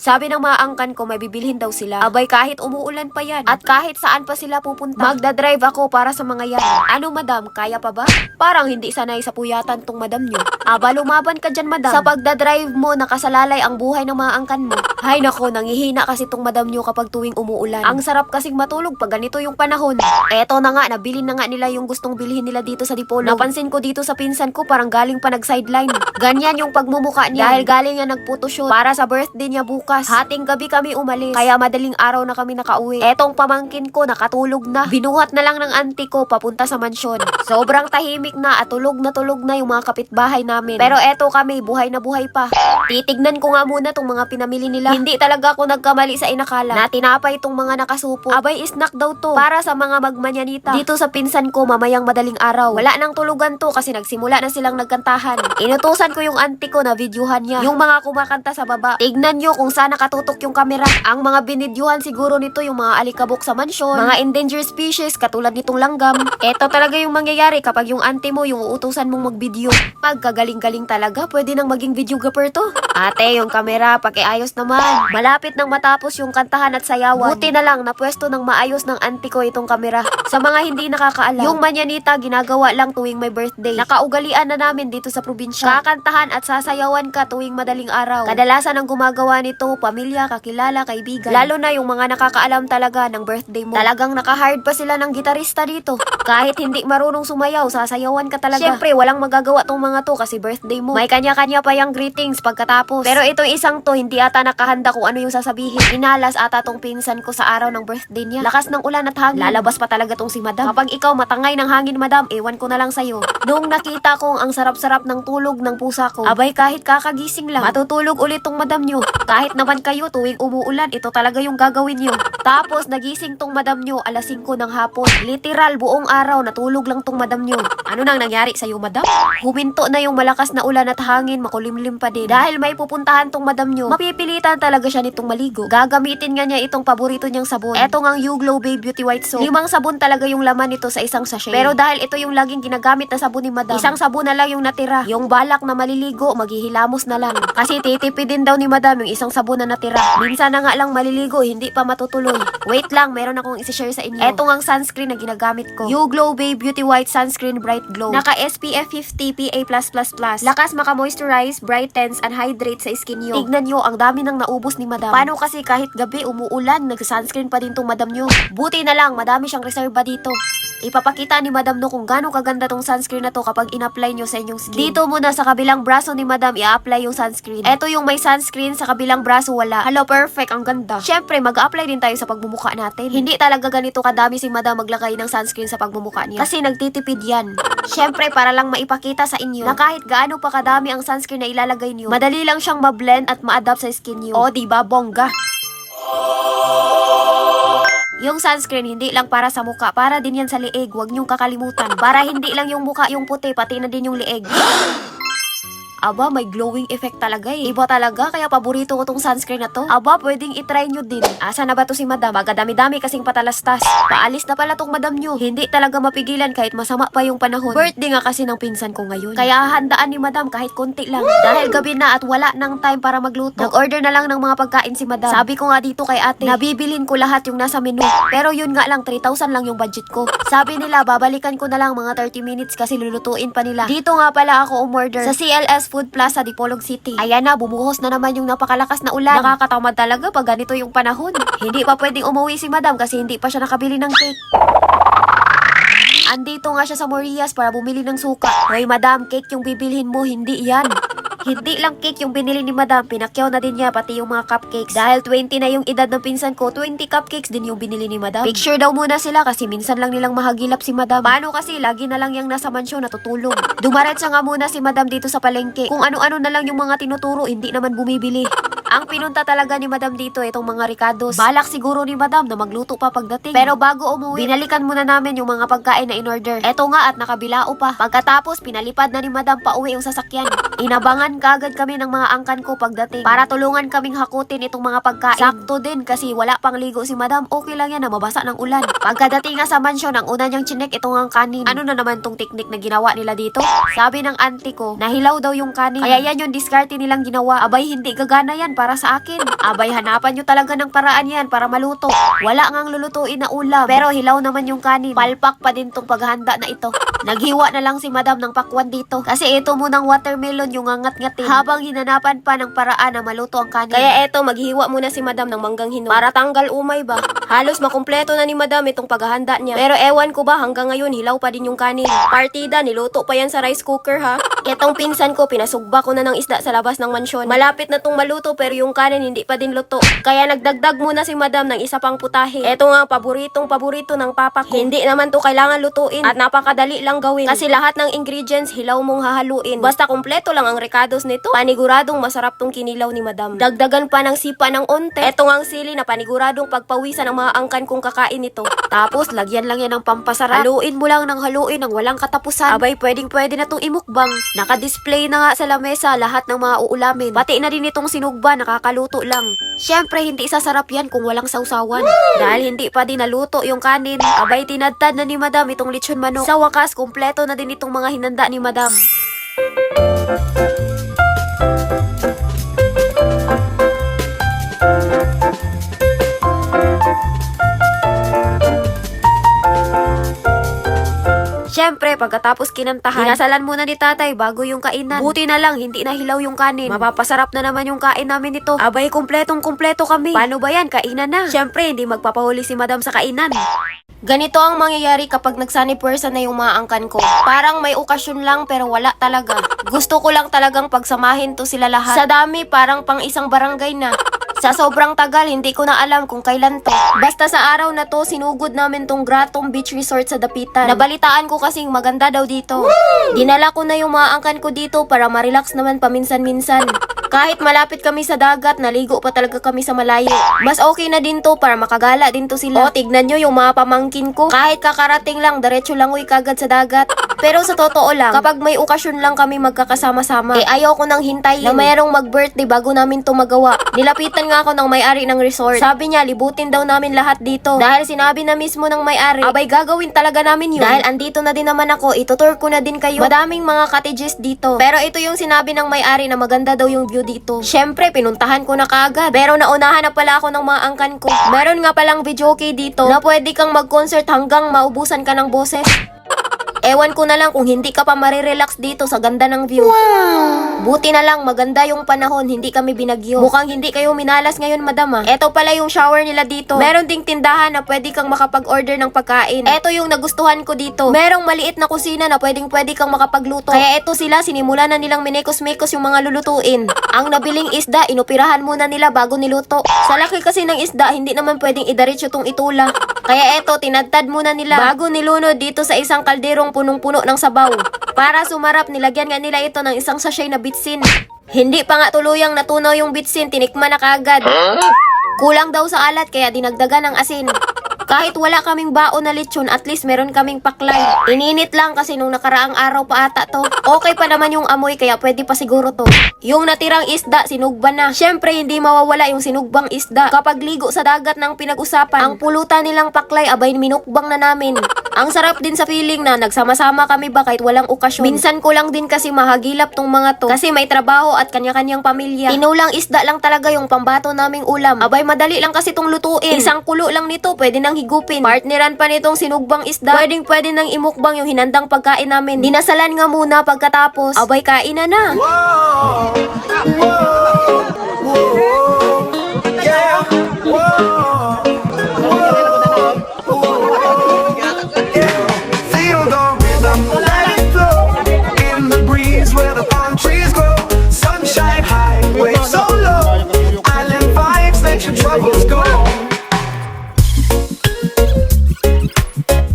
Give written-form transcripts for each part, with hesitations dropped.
Sabi ng mga angkan ko may bibilhin daw sila. Abay kahit umuulan pa yan. At kahit saan pa sila pupunta. Magdadrive ako para sa mga yan. Ano madam, kaya pa ba? Parang hindi sanay sa puyatan tong madam nyo. Aba lumaban ka dyan madam. Sa pagdadrive mo, nakasalalay ang buhay ng mga angkan mo. Hay nako, nangihina kasi tong madam nyo kapag tuwing umuulan. Ang sarap kasing matulog pag ganito yung panahon. Eto na nga, nabili na nga nila yung gustong bilhin nila dito sa Dipolog. Napansin ko dito sa pinsan ko parang galing pa nag-sideline. Ganyan yung pagmumuka niya. Dahil galing yan nagphotoshoot para sa birthday niya bukas. Hating gabi kami umalis. Kaya madaling araw na kami nakauwi. Etong pamangkin ko nakatulog na. Binuhat na lang ng auntie ko papunta sa mansyon. Sobrang tahimik na at tulog na yung mga kapitbahay namin. Pero eto kami, buhay na buhay pa. Titignan ko nga muna tong mga pinamili nila. Hindi talaga ako nagkamali sa inakala na tinapay itong mga nakasupo. Abay snack daw to para sa mga magmanyanita. Dito sa pinsan ko mamayang madaling araw. Wala nang tulugan to kasi nagsimula na silang nagkantahan. Inutusan ko yung auntie ko na videohan niya yung mga kumakanta sa baba. Tignan nyo kung saan nakatutok yung kamera. Ang mga binidyuhan siguro nito yung mga alikabok sa mansyon, mga endangered species katulad nitong langgam. Eto talaga yung mangyayari kapag yung auntie mo yung uutusan mong mag-video. Pagkagaling-galing talaga, pwede nang maging videographer to. Ate, yung kamera, pakiayos naman. Malapit nang matapos yung kantahan at sayawan. Buti na lang na pwesto ng maayos ng auntie ko itong kamera. Sa mga hindi nakakaalam, yung manyanita ginagawa lang tuwing may birthday. Nakaugalian na namin dito sa probinsya. Kakantahan at sasayawan ka tuwing madaling araw. Kadalasan ang gumagawa nito pamilya, kakilala, kaibigan. Lalo na yung mga nakakaalam talaga ng birthday mo. Talagang naka-hired pa sila ng gitarista dito. Kahit hindi marunong sumayaw, sasayawan ka talaga. Syempre, walang magagawa tong mga to kasi birthday mo. May kanya-kanya pa yung greetings pagkatapos. Pero itong isang to, hindi ata nakahanda kung ano yung sasabihin. Inalas ata tong pinsan ko sa araw ng birthday niya. Lakas ng ulan at hangin. Lalabas pa talaga tong si madam. Kapag ikaw matangay ng hangin madam, ewan ko na lang sa'yo. Nung nakita kong ang sarap-sarap ng tulog ng pusa ko, abay kahit kakagising lang, matutulog ulit tong madam nyo. Kahit naman kayo tuwing umuulan, ito talaga yung gagawin nyo. Tapos nagising tong madam nyo alas 5 ng hapon. Literal buong araw natulog lang tong madam nyo. Ano nang nangyari sa'yo madam? Huminto na yung malakas na ulan at hangin, makulimlim pa din. Dahil may pupuntahan tong madam nyo, mapipilitan talaga siya nitong maligo. Gagamitin nga niya itong paborito niyang sabon. Eto ngang Glow Babe Beauty White Soap. 5 sabon talaga yung laman nito sa isang sachet. Pero dahil ito yung laging ginagamit na sabon ni madam, isang sabon na lang yung natira. Yung balak na maliligo, maghihilamos na lang. Kasi titipidin daw ni madam yung isang sabon na natira. Minsan na nga lang maliligo, hindi pa matutuloy. Wait lang, meron akong isi-share sa inyo. Eto ngang sunscreen na ginagamit ko. Glow Babe Beauty White Sunscreen Bright Glow. Naka SPF 50 PA+++. Lakas maka-moisturize, brightens, and hydrate sa skin nyo. Tignan nyo, ang dami nang naubos ni madam. Paano kasi kahit gabi umuulan, nagsa-sunscreen pa din tong madam nyo. Buti na lang, madami siyang reserva dito. Ipapakita ni madam no kung gaano kaganda tong sunscreen na to kapag in-apply nyo sa inyong skin. Dito muna sa kabilang braso ni madam i-apply yung sunscreen. Eto yung may sunscreen, sa kabilang braso wala. Hello, perfect, ang ganda. Syempre, mag-apply din tayo sa pagmumukha natin. Hindi talaga ganito kadami si madam maglagay ng sunscreen sa pagmumukha niya. Kasi nagtitipid yan. Syempre, para lang maipakita sa inyo na kahit gaano pa kadami ang sunscreen na ilalagay nyo, madali lang siyang ma-blend at ma-adapt sa skin nyo. O, diba, bongga? Yung sunscreen, hindi lang para sa muka, para din yan sa liig. Huwag niyong kakalimutan. Para hindi lang yung muka yung puti, pati na din yung liig. Aba, may glowing effect talaga eh. Iba talaga, kaya paborito ko tong sunscreen na to. Aba, pwedeng itry nyo din. Asa na ba to si madam? Magadami-dami kasing patalastas. Paalis na pala tong madam nyo. Hindi talaga mapigilan kahit masama pa yung panahon. Birthday nga kasi ng pinsan ko ngayon. Kaya handaan ni madam kahit konti lang. Dahil gabi na at wala nang time para magluto. Nag-order na lang ng mga pagkain si madam. Sabi ko nga dito kay ate, nabibilin ko lahat yung nasa menu. Pero yun nga lang, 3,000 lang yung budget ko. Sabi nila, babalikan ko na lang mga 30 minutes kasi lulutuin pa nila. Dito nga pala ako umorder sa CLS Food Plaza, Dipolog City. Ayan na, bumuhos na naman yung napakalakas na ulan. Nakakatamad talaga pag ganito yung panahon. Hindi pa pwedeng umuwi si madam kasi hindi pa siya nakabili ng cake. Andito nga siya sa Morias para bumili ng suka. Hoy madam, cake yung bibilhin mo, hindi yan. Hindi lang cake yung binili ni madam, pinakyaw na din niya pati yung mga cupcakes. Dahil 20 na yung edad ng pinsan ko, 20 cupcakes din yung binili ni madam. Picture daw muna sila kasi minsan lang nilang mahagilap si madam. Paano kasi lagi na lang yung nasa mansyon natutulog. Dumaretsa nga muna si madam dito sa palengke. Kung ano-ano na lang yung mga tinuturo, hindi naman bumibili. Ang pinunta talaga ni madam dito, itong mga ricados. Balak siguro ni madam na magluto pa pagdating. Pero bago umuwi, binalikan muna namin yung mga pagkain na in-order. Eto nga at nakabilao pa. Pagkatapos, pinalipad na ni madam pa uwi yung sasakyan. Inabangan kagad kami ng mga angkan ko pagdating para tulungan kaming hakutin itong mga pagkain. Sakto din kasi wala pang ligo si madam. Okay lang yan na mabasa ng ulan. Pagkadating nga sa mansyon, ang una niyang chinek itong ang kanin. Ano na naman tong teknik na ginawa nila dito? Sabi ng auntie ko, nahilaw daw yung kanin. Kaya yan yung diskarte nilang ginawa. Abay, hindi gagana yan para sa akin. Abay, hanapan nyo talaga ng paraan yan para maluto. Wala ngang lulutuin na ulam, pero hilaw naman yung kanin. Palpak pa din tong paghahanda na ito. Naghiwa na lang si madam ng pakwan dito. Kasi ito munang watermelon yung ngangat-ngatin. Habang hinanapan pa ng paraan na maluto ang kanin. Kaya eto, maghiwa muna si madam ng manggang hinog. Para tanggal umay ba? Halos makumpleto na ni madam itong paghahanda niya. Pero ewan ko ba, hanggang ngayon hilaw pa din yung kanin. Partida, niluto pa yan sa rice cooker ha. Itong pinsan ko, pinasugba ko na ng isda sa labas ng mansyon. Malapit na tong maluto pero yung kanin hindi pa din luto. Kaya nagdagdag muna si madam ng isa pang putahe. Ito nga, paborito ng papa ko. Hindi naman to kailangan lutuin at napakadali lang gawin. Kasi lahat ng ingredients hilaw mong hahaluin. Basta kumpleto lang ang recados nito. Paniguradong masarap tong kinilaw ni madam. Dagdagan pa ng sipa ng onte. Ito nga ang sili na paniguradong pagpawisan ng mga angkan kong kakain ito. Tapos lagyan lang yan ng pampasarap. Haluin mo lang ng haluin ng walang katapusan. Abay, pwede na tong imukbang. Naka-display na nga sa lamesa lahat ng mga uulamin. Pati na din itong sinugba, nakakaluto lang. Syempre, hindi sasarap yan kung walang sausawan. Dahil hindi pa din naluto yung kanin, abay tinadtad na ni madam itong lechon manok. Sa wakas, kumpleto na din itong mga hinanda ni madam. Syempre, pagkatapos kinantahan, hinasalan muna ni tatay bago yung kainan. Buti na lang, hindi na hilaw yung kanin. Mapapasarap na naman yung kain namin ito. Abay, kumpletong-kumpleto kami. Paano ba yan? Kainan na. Syempre, hindi magpapahuli si madam sa kainan. Ganito ang mangyayari kapag nagsani person na yung mga angkan ko. Parang may okasyon lang pero wala talaga. Gusto ko lang talagang pagsamahin to sila lahat. Sa dami, parang pang isang barangay na. Sa sobrang tagal, hindi ko na alam kung kailan to. Basta sa araw na to, sinugod namin tong Gratom Beach Resort sa Dapitan. Nabalitaan ko kasing maganda daw dito. Dinala ko na yung mga angkan ko dito para ma-relax naman paminsan-minsan. Kahit malapit kami sa dagat, naligo pa talaga kami sa malayo. Mas okay na din to para makagala din to sila. O, tignan nyo yung mga pamangkin ko. Kahit kakarating lang, diretso lang uy kagad sa dagat. Pero sa totoo lang, kapag may okasyon lang kami magkakasama-sama, ayaw ko nang hintayin na mayroong mag-birthday bago namin to magawa. Nilapitan nga ako ng may-ari ng resort. Sabi niya, libutin daw namin lahat dito. Dahil sinabi na mismo ng may-ari, abay gagawin talaga namin yun. Dahil andito na din naman ako, itutour ko na din kayo. Madaming mga cottages dito. Pero ito yung sinabi ng may-ari na maganda daw yung view dito. Syempre, pinuntahan ko na kaagad. Pero naunahan na pala ako ng mga angkan ko. Meron nga palang videoke dito na pwede kang mag-concert hanggang maubusan ka ng boses. Ewan ko na lang kung hindi ka pa marirelax dito sa ganda ng view. Wow! Buti na lang maganda yung panahon, hindi kami binagyo. Mukhang hindi kayo minalas ngayon, madam ah. Eto pala yung shower nila dito. Meron ding tindahan na pwede kang makapag-order ng pagkain. Eto yung nagustuhan ko dito. Merong maliit na kusina na pwede kang makapagluto. Kaya eto sila, sinimula na nilang minekos-mekos yung mga lulutuin. Ang nabiling isda, inupirahan muna nila bago niluto. Sa laki kasi ng isda, hindi naman pwedeng idiretso tong itula. Kaya eto, tinadtad muna nila bago nilunod dito sa isang kalderong punong-puno ng sabaw. Para sumarap, nilagyan nga nila ito ng isang sachet na bitsin. Hindi pa nga tuluyang natunaw yung bitsin, tinikman na kaagad. Kulang daw sa alat kaya dinagdagan ng asin. Kahit wala kaming baon na lechon, at least meron kaming paklay. Ininit lang kasi nung nakaraang araw pa ata to. Okay pa naman yung amoy kaya pwede pa siguro to. Yung natirang isda, sinugba na. Syempre, hindi mawawala yung sinugbang isda. Kapag ligo sa dagat ng pinag-usapan, ang pulutan nilang paklay, abay minukbang na namin. Ang sarap din sa feeling na nagsama-sama kami ba kahit walang okasyon. Minsan ko lang din kasi mahagilap tong mga to. Kasi may trabaho at kanya-kanyang pamilya. Tinulang isda lang talaga yung pambato naming ulam. Abay, madali lang kasi tong lutuin. Isang kulo lang nito, pwede nang higupin. Partneran pa nitong sinugbang isda. Pwede nang imukbang yung hinandang pagkain namin. Dinasalan nga muna pagkatapos. Abay, kain na na. Whoa, whoa, whoa, yeah, whoa, whoa, yeah. Feel the rhythm, let it flow. In the breeze where the palm trees grow. Sunshine high, waves so low. Island vibes, let your troubles go.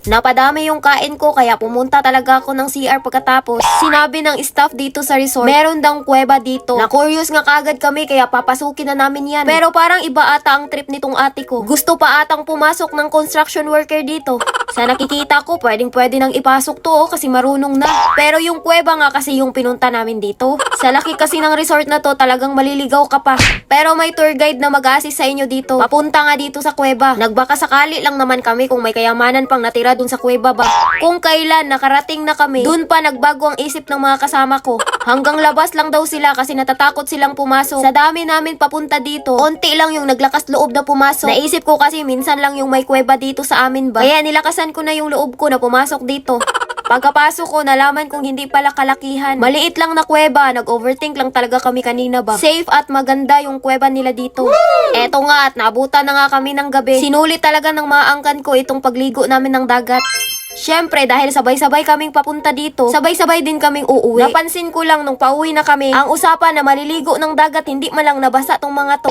Napadami yung kain ko kaya pumunta talaga ako ng CR pagkatapos. Sinabi ng staff dito sa resort, meron daw kuweba dito. Na-curious nga kagad kami kaya papasukin na namin yan. Pero parang iba ata ang trip nitong ate ko. Gusto pa atang pumasok ng construction worker dito. Sa nakikita ko, pwede nang ipasok to kasi marunong na. Pero yung kuweba nga kasi yung pinunta namin dito. Sa laki kasi ng resort na to, talagang maliligaw ka pa. Pero may tour guide na mag-assist sa inyo dito. Papunta nga dito sa kuweba. Nagbaka sakali lang naman kami kung may kayamanan pang natira dun sa kuweba ba. Kung kailan nakarating na kami, dun pa nagbago ang isip ng mga kasama ko. Hanggang labas lang daw sila kasi natatakot silang pumasok. Sa dami namin papunta dito, onti lang yung naglakas loob na pumasok. Naisip ko kasi minsan lang yung may kuweba dito sa amin ba. Kaya nilakasan ko na yung loob ko na pumasok dito. Pagkapasok ko, nalaman kong hindi pala kalakihan. Maliit lang na kuweba, nag-overthink lang talaga kami kanina ba. Safe at maganda yung kuweba nila dito. Eto nga at naabutan na nga kami ng gabi. Sinulit talaga ng mga angkan ko itong pagligo namin ng dagat. Syempre, dahil sabay-sabay kaming papunta dito, sabay-sabay din kaming uuwi. Napansin ko lang nung pauwi na kami, ang usapan na maliligo ng dagat hindi malang nabasa tong mga to.